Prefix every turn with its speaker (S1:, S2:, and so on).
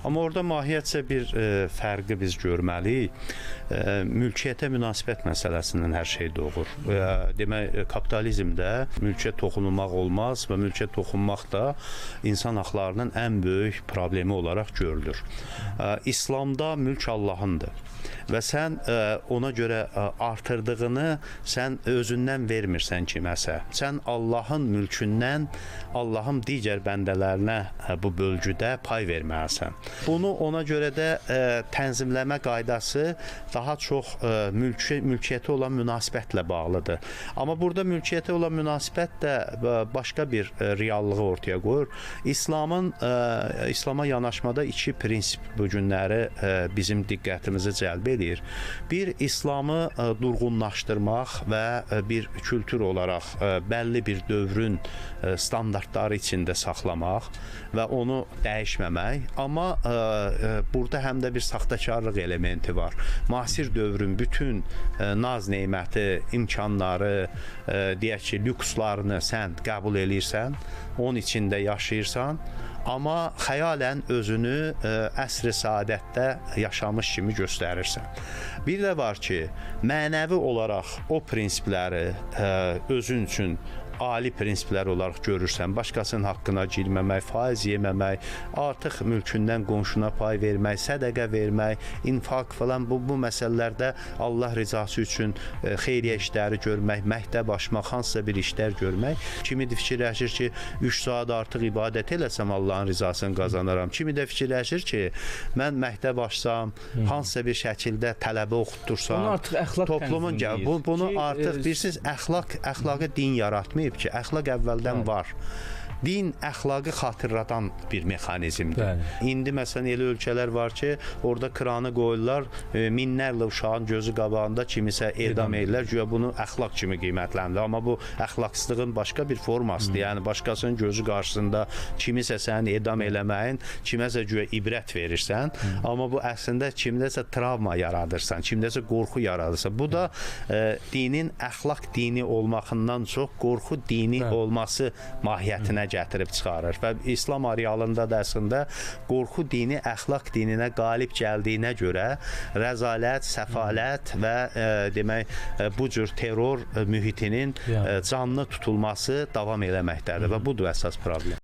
S1: Amma orada mahiyyətcə bir fərqi biz görməliyik. Mülkiyyətə münasibət məsələsindən hər şey doğur. Demək, kapitalizmdə mülkiyyət toxunulmaq olmaz və mülkiyyət toxunmaq da insan haqlarının ən böyük problemi olaraq görülür. İslamda mülk Allahındır və sən ona görə artırdığını sən özündən vermirsən kiməsə. Sən Allahın mülkündən Allahın digər bəndələrinə bu bölgüdə pay verməlisən. Bunu ona görə də tənzimləmə qaydası daha çox mülkiyyətə olan münasibətlə bağlıdır. Amma burada mülkiyyətə olan münasibət də başqa bir reallığı ortaya qoyur. İslama yanaşmada iki prinsip bu günləri bizim diqqətimizi cəlb edir. Bir, İslamı durğunlaşdırmaq və bir kültür olaraq bəlli bir dövrün standartları içində saxlamaq və onu dəyişməmək. Amma burada həm də bir saxtakarlıq elementi var. Müasir dövrün bütün naz neməti, imkanları, deyək ki, lükslarını sən qəbul eləyirsən, onun içində yaşayırsan, amma xəyalən özünü əsr-i saadətdə yaşamış kimi göstərirsən. Bir də var ki, mənəvi olaraq o prinsipləri özün üçün ali prinsiplər olaraq görürsən, başqasının haqqına girməmək, faiz yeməmək, artıq mülkündən qonşuna pay vermək, sədəqə vermək, infaq falan bu məsələlərdə Allah rizası üçün xeyriyyə işləri görmək, məktəb açmaq, hansısa bir işlər görmək. Kimi də fikirləşir ki, 3 saat artıq ibadət eləsəm Allahın rizasını qazanaram. Kimi də fikirləşir ki, mən məktəb açsam, hansısa bir şəkildə tələbə oxutursam,
S2: bunu artıq əxlaq
S1: toplumun bunu artıq bilirsiniz, əxlaqı din yaratmayıb ki, əxlaq əvvəldən var. Din əxlaqı xatırladan bir mexanizmdir. İndi məsələn elə ölkələr var ki, orada kranı qoyurlar, minlərlə uşağın gözü qabağında kimisə edam edirlər, güya bunu əxlaq kimi qiymətləndirir. Amma bu əxlaqsızlığın başqa bir formasıdır. Yəni başqasının gözü qarşısında kimisə səni edam eləməyin, kiməsə güya ibrət verirsən, amma bu əslində kimdəsə travma yaradırsan, kimdəsə qorxu yaradırsan. Bu da dinin əxlaq dini olmağından çox qorxu dini olması mahiyyətinə gətirib çıxarır və İslam arealında da əslində qorxu dini əxlaq dininə qalib gəldiyinə görə rəzalət, səfalət və demək bu cür terror mühitinin canlı tutulması davam eləməkdədir və budur əsas problem.